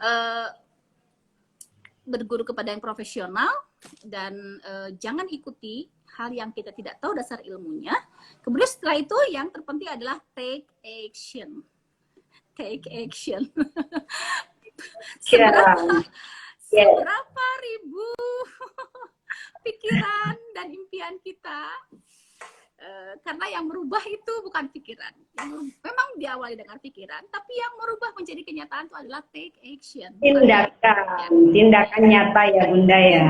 uh, berguru kepada yang profesional dan jangan ikuti hal yang kita tidak tahu dasar ilmunya. Kemudian setelah itu yang terpenting adalah take action. Take action. Seberapa ribu pikiran dan impian kita, karena yang merubah itu bukan pikiran. Memang diawali dengan pikiran, tapi yang merubah menjadi kenyataan itu adalah take action. Tindakan nyata ya Bunda ya.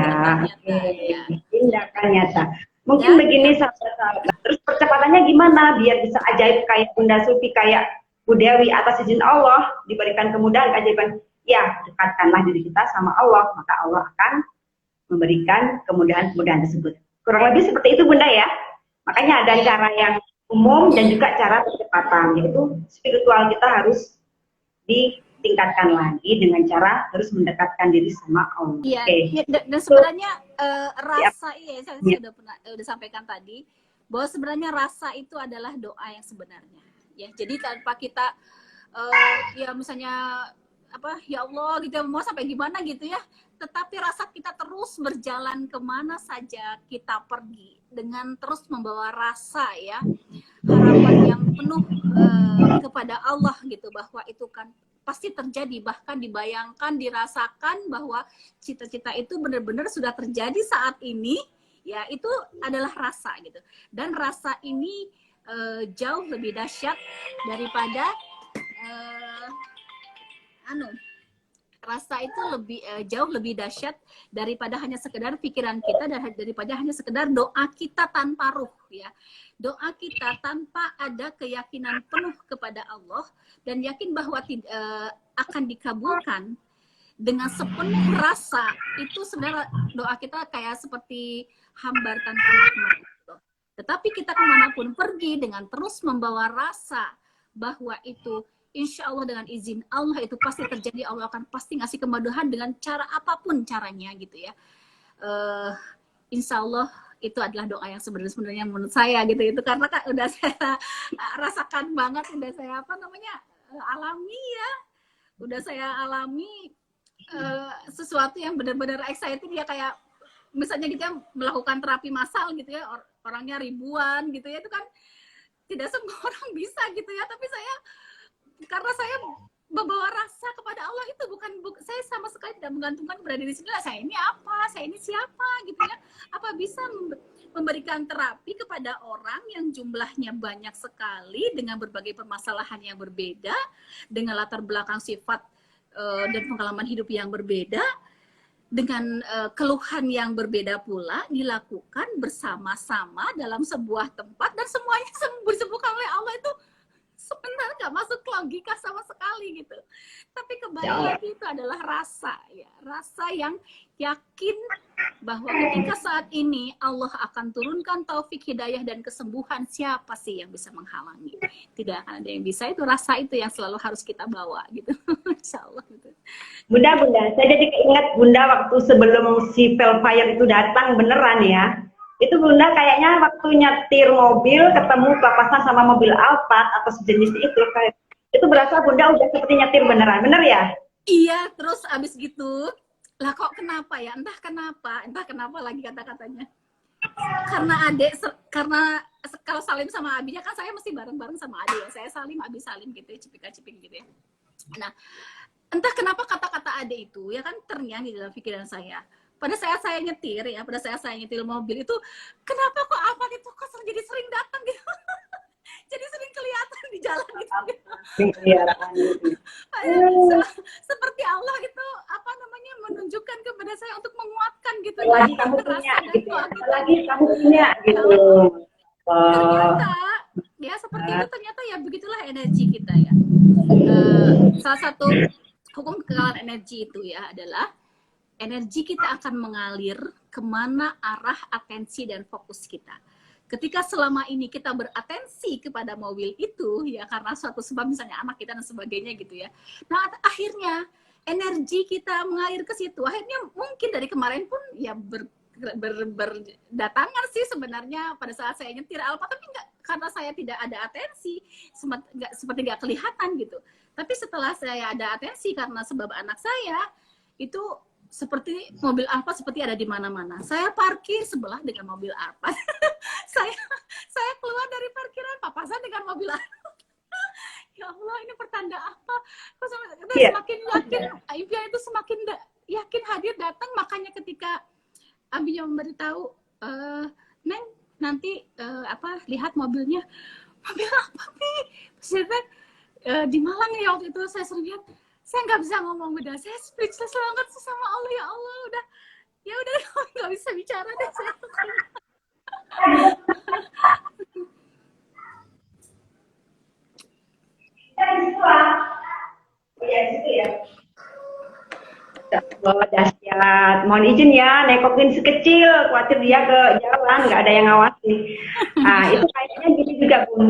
Tindakan nyata. Mungkin begini sahabat-sahabat. Terus percepatannya gimana biar bisa ajaib kayak Bunda Sufi, kayak Bu Dewi, atas izin Allah diberikan kemudahan, keajaiban. Ya, dekatkanlah diri kita sama Allah, maka Allah akan memberikan kemudahan-kemudahan tersebut. Kurang lebih seperti itu Bunda ya. Makanya ada cara yang umum dan juga cara percepatan, yaitu spiritual kita harus ditingkatkan lagi dengan cara terus mendekatkan diri sama Allah. Iya, dan sebenarnya rasa saya sudah sampaikan tadi bahwa sebenarnya rasa itu adalah doa yang sebenarnya. Ya, jadi tanpa kita ya misalnya ya Allah gitu, mau sampai gimana gitu ya, tetapi rasa kita terus berjalan kemana saja kita pergi dengan terus membawa rasa ya, harapan yang penuh kepada Allah gitu, bahwa itu kan pasti terjadi, bahkan dibayangkan, dirasakan bahwa cita-cita itu benar-benar sudah terjadi saat ini ya, itu adalah rasa gitu. Dan rasa ini jauh lebih dahsyat daripada rasa itu jauh lebih dahsyat daripada hanya sekedar pikiran kita dan daripada hanya sekedar doa kita tanpa ruh ya. Doa kita tanpa ada keyakinan penuh kepada Allah dan yakin bahwa akan dikabulkan dengan sepenuh rasa, itu sebenarnya doa kita kayak seperti hambar tanpa makna. Tetapi kita kemanapun pergi dengan terus membawa rasa bahwa itu insya Allah dengan izin Allah itu pasti terjadi, Allah akan pasti ngasih kemudahan dengan cara apapun caranya gitu ya. Insya Allah itu adalah doa yang sebenarnya menurut saya gitu, itu karena kan udah saya rasakan banget, udah saya alami ya, udah saya alami sesuatu yang benar-benar exciting ya, kayak misalnya kita melakukan terapi massal gitu ya, orangnya ribuan gitu ya, itu kan tidak semua orang bisa gitu ya, tapi karena saya membawa rasa kepada Allah itu saya sama sekali tidak menggantungkan kepada diri sendiri, saya ini apa, saya ini siapa gitu ya, apa bisa memberikan terapi kepada orang yang jumlahnya banyak sekali dengan berbagai permasalahan yang berbeda, dengan latar belakang sifat dan pengalaman hidup yang berbeda, dengan keluhan yang berbeda pula, dilakukan bersama-sama dalam sebuah tempat dan semuanya disembuhkan oleh Allah. Itu sebenarnya nggak masuk logika sama sekali gitu. Tapi kembali lagi itu adalah rasa ya, rasa yang yakin bahwa ketika saat ini Allah akan turunkan taufik, hidayah dan kesembuhan, siapa sih yang bisa menghalangi? Tidak akan ada yang bisa. Itu rasa itu yang selalu harus kita bawa gitu. Insya Allah gitu. Bunda, saya jadi keinget Bunda waktu sebelum si Velfire itu datang beneran ya. Itu Bunda kayaknya waktu nyetir mobil ketemu papasan sama mobil Alphard atau sejenis itu berasa Bunda udah seperti nyetir beneran, bener ya? Iya, terus abis gitu, lah kok kenapa ya? Entah kenapa lagi kata-katanya. Karena kalau salim sama Abinya kan saya mesti bareng-bareng sama Abi ya. Saya salim, Abi salim gitu ya, cipika-cipik gitu ya. Nah, entah kenapa kata-kata Ade itu ya kan terngiang di dalam pikiran saya. Pada saat saya nyetir ya, pada saat saya nyetir mobil itu, kenapa kok Alphard itu kok jadi sering datang gitu. Jadi sering kelihatan di jalan gitu. Seperti Allah itu menunjukkan kepada saya untuk menguatkan gitu. Lagi kamu punya gitu. Lagi kamu punya gitu. Ternyata ya seperti itu, ternyata ya begitulah energi kita ya. Salah satu hukum kekalahan energi itu ya adalah energi kita akan mengalir kemana arah atensi dan fokus kita. Ketika selama ini kita beratensi kepada mobil itu ya karena suatu sebab misalnya anak kita dan sebagainya gitu ya. Nah akhirnya energi kita mengalir ke situ. Akhirnya mungkin dari kemarin pun ya berdatangan sih sebenarnya pada saat saya nyetir Alphard, tapi enggak, karena saya tidak ada atensi, seperti nggak kelihatan gitu. Tapi setelah saya ada atensi karena sebab anak saya itu seperti mobil Alphard seperti ada di mana-mana. Saya parkir sebelah dengan mobil Alphard. saya saya keluar dari parkiran, papasan dengan mobil Alphard. Ya Allah, ini pertanda apa? Semakin yakin, Aibia itu semakin yakin hadir datang. Makanya ketika Abi memberitahu, Neng nanti lihat mobilnya, mobil apa nih? Terus di Malang ya waktu itu saya sering lihat, saya nggak bisa ngomong, udah saya speechless banget sama Allah. Ya Allah, udah nggak bisa bicara deh saya. Oh, dahsyat. Mohon izin ya, nekokin si kecil, khawatir dia ke jalan, nggak ada yang ngawasin. Nah, itu kayaknya gitu juga, Bun.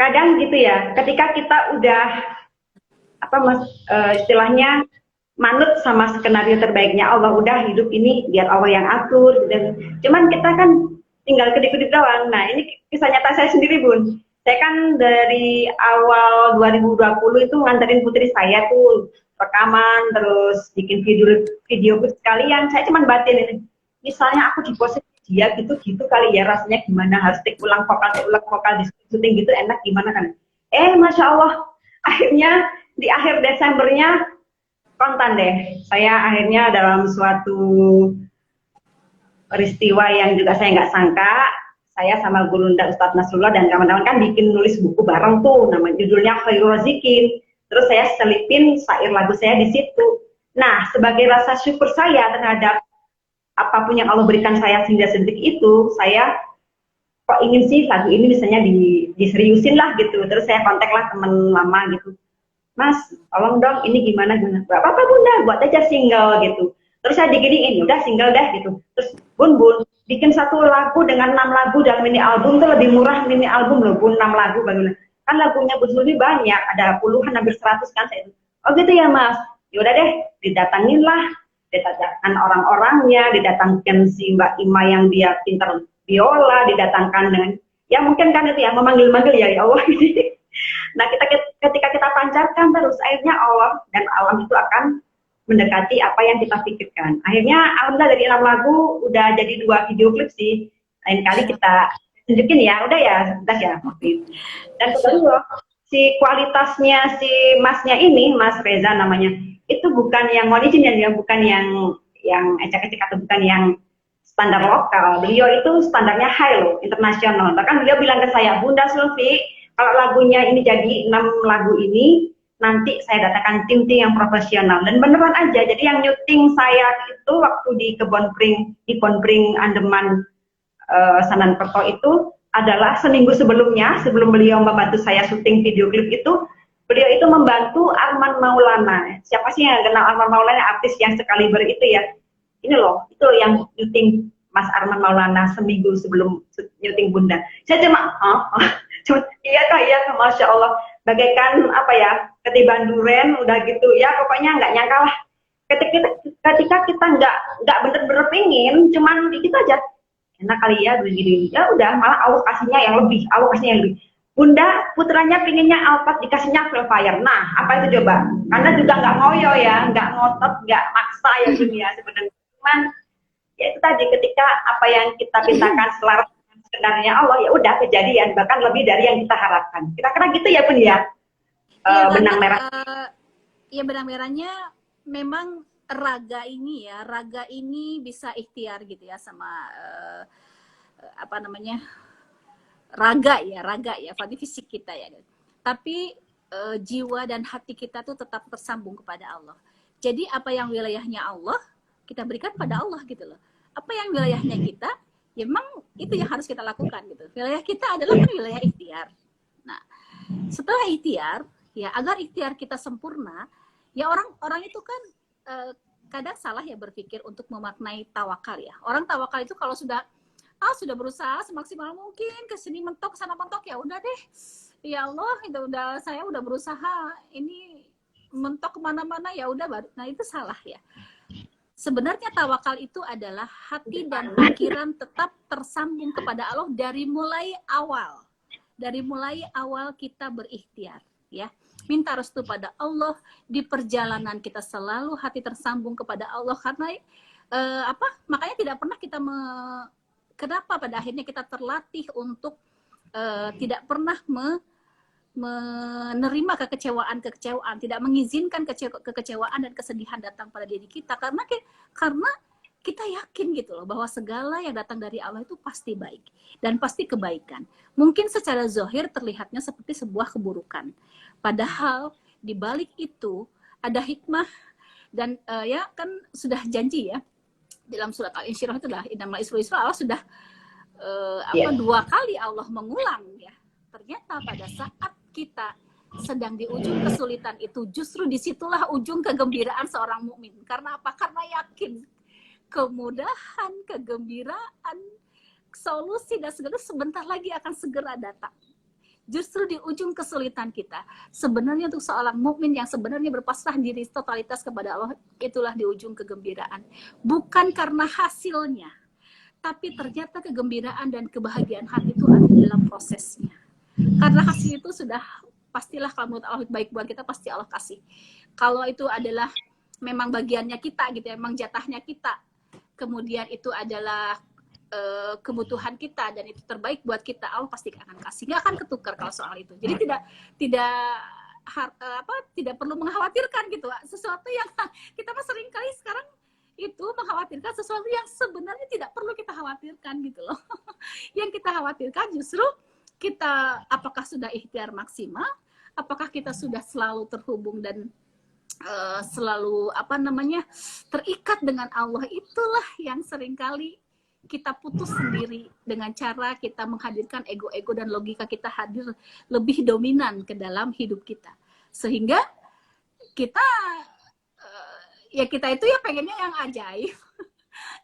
Kadang gitu ya, ketika kita udah istilahnya manut sama skenario terbaiknya Allah, udah hidup ini biar Allah yang atur. Dan cuman kita kan tinggal kedip-kedip doang. Nah, ini kisah nyata saya sendiri, Bun. Saya kan dari awal 2020 itu nganterin putri saya tuh rekaman, terus bikin video sekalian. Saya cuman batin ini. Misalnya aku di posisi dia gitu kali ya, rasanya gimana, harus take ulang vokal di syuting gitu enak gimana kan. Masya Allah, akhirnya di akhir Desembernya kontan deh. Saya akhirnya dalam suatu peristiwa yang juga saya nggak sangka, saya sama Gurunda Ustadz Nasrullah dan kawan-kawan kan bikin nulis buku bareng tuh, namanya judulnya Khairul Razikin. Terus saya selipin syair lagu saya di situ. Nah, sebagai rasa syukur saya terhadap apapun yang Allah berikan saya sehingga sedetik itu, saya kok ingin sih lagu ini misalnya diseriusin lah gitu. Terus saya kontak lah teman lama gitu. Mas, tolong dong, ini gimana? Gak apa-apa Bunda, buat aja single gitu. Terus saya diginiin, udah single deh gitu. Terus Bun, bikin satu lagu dengan 6 lagu dalam mini album tuh lebih murah mini album loh Bun, 6 lagu bagaimana? Kan lagunya Bun Sulmi banyak, ada puluhan, hampir 100 kan saya. Oh gitu ya Mas, yaudah deh, didatangin lah. Didatangkan orang-orangnya, didatangkan si Mbak Ima yang dia pintar biola, didatangkan dengan, ya mungkin kan itu ya, memanggil-manggil ya Allah. Nah, ketika kita pancarkan terus, akhirnya Allah dan alam itu akan mendekati apa yang kita pikirkan. Akhirnya, alhamdulillah dari 6 lagu udah jadi 2 video klip sih. Lain kali kita tunjukin ya, udah ya, sebentar ya. Dan kedua, si kualitasnya si masnya ini, Mas Reza namanya, itu bukan yang origin ya, bukan yang ecek-ecek atau bukan yang standar lokal. Beliau itu standarnya high loh, internasional. Bahkan beliau bilang ke saya, Bunda Sulfi, kalau lagunya ini jadi 6 lagu ini, nanti saya datangkan tim-tim yang profesional. Dan beneran aja, jadi yang nyuting saya itu waktu di Kebon Pring Andeman Sanankerto itu adalah seminggu sebelumnya, sebelum beliau membantu saya syuting video klip itu, beliau itu membantu Arman Maulana. Siapa sih yang kenal Arman Maulana, artis yang sekaliber itu ya? Ini loh, itu yang syuting Mas Arman Maulana seminggu sebelum syuting Bunda. Saya cuma, iya kak, Masya Allah. Bagaikan apa ya, ketiban duren, udah gitu ya, pokoknya nggak nyangka lah. Ketika kita nggak bener-bener pengen, cuman dikit aja, enak kali ya begini, ya udah, malah Allah kasihnya yang lebih, Bunda putranya pinginnya Alphard, dikasihnya Velfire. Nah, apa itu coba? Karena juga nggak ngoyo ya, nggak ngotot, nggak maksa ya dunia sebenarnya. Cuman ya itu tadi, ketika apa yang kita pintakan selaras sebenarnya Allah, ya udah kejadian, bahkan lebih dari yang kita harapkan. Kira-kira gitu ya Bun ya. Benang merah. Ya benang merahnya memang raga ini bisa ikhtiar gitu ya sama raga ya, fisik kita ya. Tapi jiwa dan hati kita tuh tetap tersambung kepada Allah. Jadi apa yang wilayahnya Allah, kita berikan pada Allah gitu loh. Apa yang wilayahnya kita, ya memang itu yang harus kita lakukan gitu. Wilayah kita adalah wilayah ikhtiar. Nah, setelah ikhtiar, ya agar ikhtiar kita sempurna, ya orang itu kan kadang salah ya berpikir untuk memaknai tawakal ya. Orang tawakal itu kalau sudah berusaha semaksimal mungkin, kesini mentok, sana mentok, ya udah deh, ya Allah, saya udah berusaha ini mentok kemana-mana, ya udah baru. Nah itu salah ya. Sebenarnya tawakal itu adalah hati dan pikiran tetap tersambung kepada Allah dari mulai awal kita berikhtiar ya. minta restu pada Allah, di perjalanan kita selalu hati tersambung kepada Allah, karena makanya tidak pernah kita kenapa pada akhirnya kita terlatih untuk tidak pernah menerima kekecewaan, tidak mengizinkan kekecewaan dan kesedihan datang pada diri kita, karena kita yakin gitu loh bahwa segala yang datang dari Allah itu pasti baik dan pasti kebaikan. Mungkin secara zahir terlihatnya seperti sebuah keburukan, padahal di balik itu ada hikmah. Dan ya kan sudah janji ya dalam surat Al-Insyirah itu lah, innamal usri yusra, Allah sudah 2 kali Allah mengulang ya. Ternyata pada saat kita sedang di ujung kesulitan itu, justru disitulah ujung kegembiraan seorang mukmin. Karena apa? Karena yakin kemudahan, kegembiraan, solusi dan segala sebentar lagi akan segera datang. Justru di ujung kesulitan kita, sebenarnya untuk seorang mukmin yang sebenarnya berpasrah diri totalitas kepada Allah, itulah di ujung kegembiraan. Bukan karena hasilnya, tapi ternyata kegembiraan dan kebahagiaan hati itu ada dalam prosesnya. Karena hasil itu sudah pastilah, kalau menurut Allah baik buat kita, pasti Allah kasih. Kalau itu adalah memang bagiannya kita gitu ya, memang jatahnya kita, kemudian itu adalah kebutuhan kita dan itu terbaik buat kita, Allah pasti akan kasih, nggak akan ketukar kalau soal itu. Jadi tidak perlu mengkhawatirkan gitu, sesuatu yang kita mah sering kali sekarang itu mengkhawatirkan sesuatu yang sebenarnya tidak perlu kita khawatirkan gitu loh. Yang kita khawatirkan justru kita apakah sudah ikhtiar maksimal, apakah kita sudah selalu terhubung dan selalu terikat dengan Allah. Itulah yang seringkali kita putus sendiri dengan cara kita menghadirkan ego-ego dan logika kita hadir lebih dominan ke dalam hidup kita, sehingga kita kita itu ya pengennya yang ajaib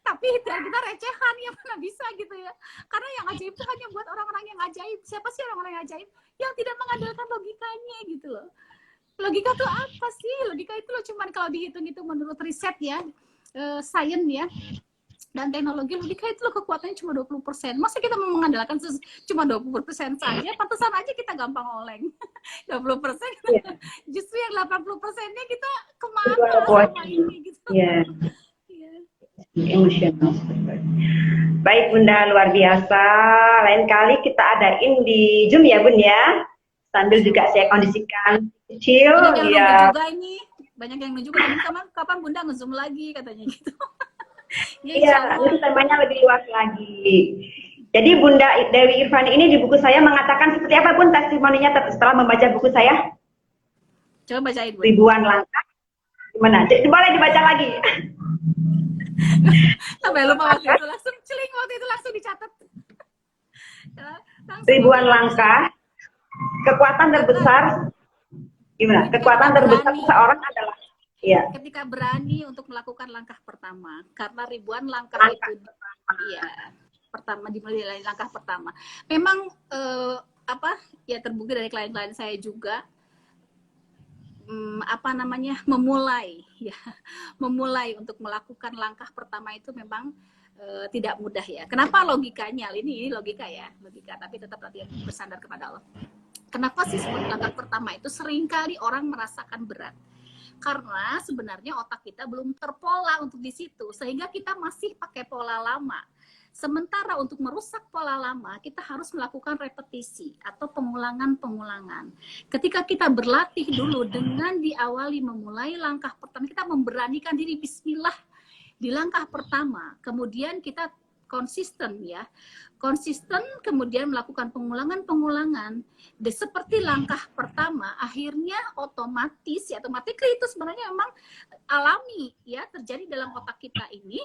tapi kita recehan, ya mana bisa gitu ya, karena yang ajaib itu hanya buat orang-orang yang ajaib. Siapa sih orang-orang yang ajaib? Yang tidak mengandalkan logikanya gitu loh. Logika tuh apa sih? Logika itu loh cuman kalau dihitung-hitung menurut riset ya, sains ya, dan teknologi, logika itu loh kekuatannya cuma 20%. Masa kita mau mengandalkan cuma 20% saja? Pantesan aja kita gampang oleng. 20%, justru yang 80%-nya kita kemana sama ini gitu. Emosional. Baik Bunda, luar biasa. Lain kali kita adain di Zoom ya Bun ya. Sambil juga saya kondisikan kecil. Banyak yang juga ini. Banyak yang juga. Kapan Bunda nge-Zoom lagi katanya gitu. Iya, itu temanya lebih luas lagi. Jadi Bunda Dewi Irfani ini di buku saya mengatakan seperti apa Bun testimoninya setelah membaca buku saya? Coba bacain Bun. Ribuan langkah. Gimana? Boleh dibaca lagi. Sampai lupa waktu itu langsung celing, waktu itu langsung dicatat. Ribuan langkah, kekuatan terbesar. Gimana? Kekuatan terbesar seorang adalah ketika berani untuk melakukan langkah pertama, karena ribuan langkah itu pertama dimulai dari langkah pertama. Memang terbukti dari klien-klien saya juga memulai untuk melakukan langkah pertama itu memang tidak mudah ya. Kenapa? Logikanya ini logika, tapi tetap nanti bersandar kepada Allah. Kenapa sih seperti langkah pertama itu seringkali orang merasakan berat? Karena sebenarnya otak kita belum terpola untuk di situ, sehingga kita masih pakai pola lama. Sementara untuk merusak pola lama, kita harus melakukan repetisi atau pengulangan-pengulangan. Ketika kita berlatih dulu dengan diawali memulai langkah pertama, kita memberanikan diri bismillah di langkah pertama, kemudian kita konsisten kemudian melakukan pengulangan-pengulangan seperti langkah pertama, akhirnya otomatis itu sebenarnya memang alami ya terjadi dalam otak kita ini.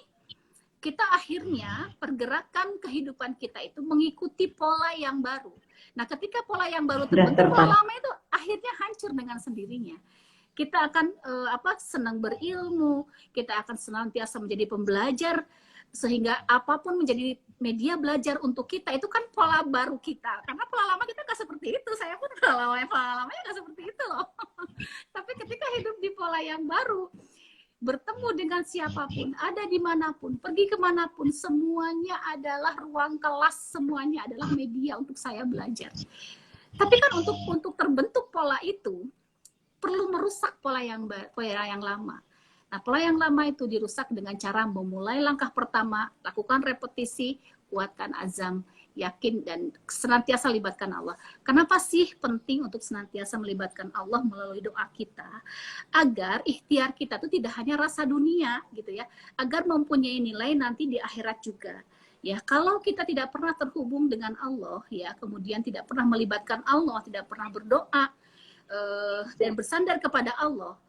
Kita akhirnya pergerakan kehidupan kita itu mengikuti pola yang baru. Nah, ketika pola yang baru terbentuk, pola lama itu akhirnya hancur dengan sendirinya. Kita akan senang berilmu, kita akan senantiasa menjadi pembelajar, sehingga apapun menjadi media belajar untuk kita. Itu kan pola baru kita, karena pola lama kita nggak seperti itu. Saya pun pola lamanya nggak seperti itu loh. Tapi ketika hidup di pola yang baru, bertemu dengan siapapun, ada dimanapun, pergi kemanapun, semuanya adalah ruang kelas, semuanya adalah media untuk saya belajar. Tapi kan untuk terbentuk pola itu, perlu merusak pola yang lama. Nah, pola yang lama itu dirusak dengan cara memulai langkah pertama, lakukan repetisi, kuatkan azam, yakin, dan senantiasa libatkan Allah. Kenapa sih penting untuk senantiasa melibatkan Allah melalui doa kita? Agar ikhtiar kita itu tidak hanya rasa dunia gitu ya, agar mempunyai nilai nanti di akhirat juga. Ya, kalau kita tidak pernah terhubung dengan Allah, ya, kemudian tidak pernah melibatkan Allah, tidak pernah berdoa dan bersandar kepada Allah,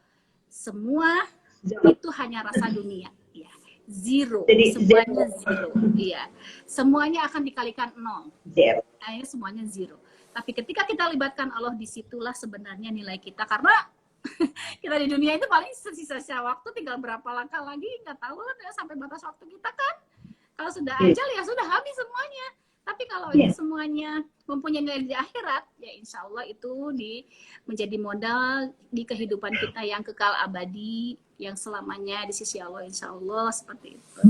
semua itu hanya rasa dunia. Ya, zero, Jadi semuanya zero. Iya, semuanya akan dikalikan 0. Akhirnya semuanya zero. Tapi ketika kita libatkan Allah, disitulah sebenarnya nilai kita, karena kita di dunia itu paling sisa-sisa waktu tinggal berapa langkah lagi, nggak tahu lah ya, sampai batas waktu kita kan. Kalau sudah ajal ya sudah habis semuanya. Tapi kalau ini semuanya mempunyai nilai di akhirat, ya insya Allah itu menjadi modal di kehidupan kita yang kekal abadi, yang selamanya di sisi Allah, insya Allah, seperti itu.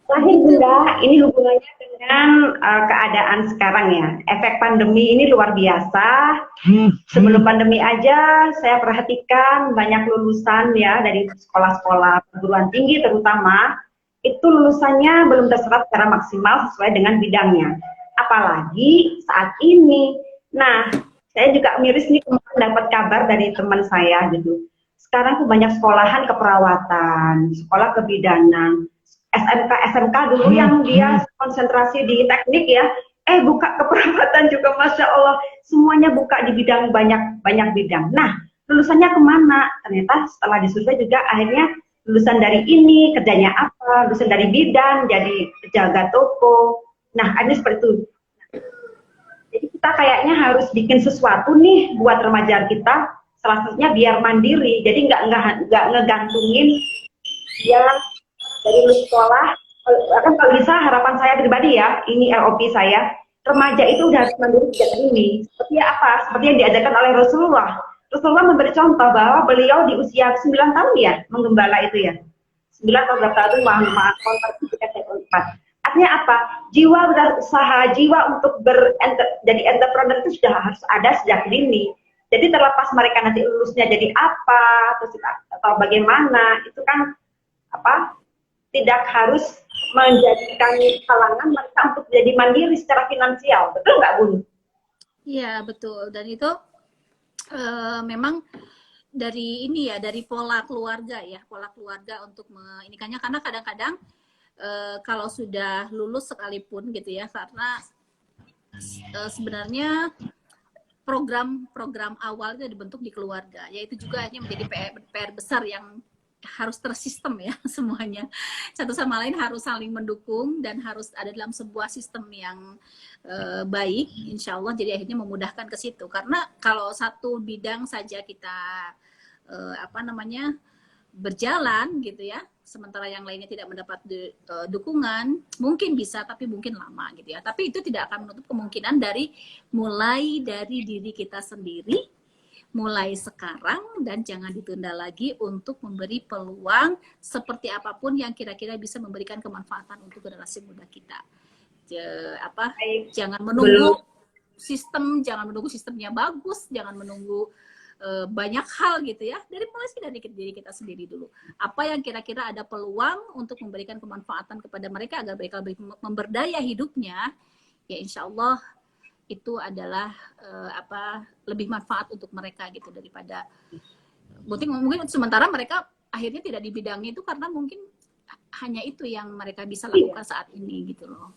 Terakhir Bunda, ini hubungannya dengan keadaan sekarang ya. Efek pandemi ini luar biasa. Sebelum pandemi aja saya perhatikan banyak lulusan ya dari sekolah-sekolah perguruan tinggi terutama, itu lulusannya belum terserap secara maksimal sesuai dengan bidangnya. Apalagi saat ini. Nah, saya juga miris nih kemarin dapat kabar dari teman saya gitu. Sekarang tuh banyak sekolahan keperawatan, sekolah kebidanan, SMK dulu yang dia konsentrasi di teknik ya, buka keperawatan juga, Masya Allah, semuanya buka di bidang banyak bidang. Nah, lulusannya kemana? Ternyata setelah disurvei juga akhirnya lulusan dari ini kerjanya apa, lulusan dari bidan jadi penjaga toko. Nah, ini seperti itu. Jadi kita kayaknya harus bikin sesuatu nih buat remaja kita, salah satunya biar mandiri. Jadi nggak ngegantungin dia dari lulus sekolah. Kan kalau bisa harapan saya pribadi ya, ini LOP saya, remaja itu udah harus mandiri sejak ini. Seperti apa? Seperti yang diajarkan oleh Rasulullah. Rasulullah memberi contoh bahwa beliau di usia 9 tahun ya menggembala itu ya. 9 atau berapa tahun konversi ketika saya 4. Artinya apa? Jiwa berusaha, jiwa untuk jadi entrepreneur itu sudah harus ada sejak dini. Jadi terlepas mereka nanti lulusnya jadi apa, terus atau bagaimana, itu kan apa? Tidak harus menjadikan halangan mereka untuk jadi mandiri secara finansial. Betul nggak, Bun? Iya, betul. Dan itu memang dari ini ya, dari pola keluarga ya, pola keluarga untuk inikannya, karena kadang-kadang kalau sudah lulus sekalipun gitu ya, karena sebenarnya program awal itu dibentuk di keluarga, yaitu juga hanya menjadi PR besar yang harus tersistem ya semuanya, satu sama lain harus saling mendukung dan harus ada dalam sebuah sistem yang baik, insya Allah, jadi akhirnya memudahkan ke situ. Karena kalau satu bidang saja kita berjalan gitu ya, sementara yang lainnya tidak mendapat dukungan, mungkin bisa tapi mungkin lama gitu ya. Tapi itu tidak akan menutup kemungkinan mulai dari diri kita sendiri, mulai sekarang, dan jangan ditunda lagi untuk memberi peluang seperti apapun yang kira-kira bisa memberikan kemanfaatan untuk generasi muda kita. Jangan menunggu jangan menunggu sistemnya bagus, jangan menunggu banyak hal gitu ya. Mulai dari diri kita sendiri dulu. Apa yang kira-kira ada peluang untuk memberikan kemanfaatan kepada mereka agar mereka memberdaya hidupnya, ya insya Allah itu adalah lebih manfaat untuk mereka gitu, daripada mungkin sementara mereka akhirnya tidak di bidangnya itu karena mungkin hanya itu yang mereka bisa lakukan saat ini gitu loh.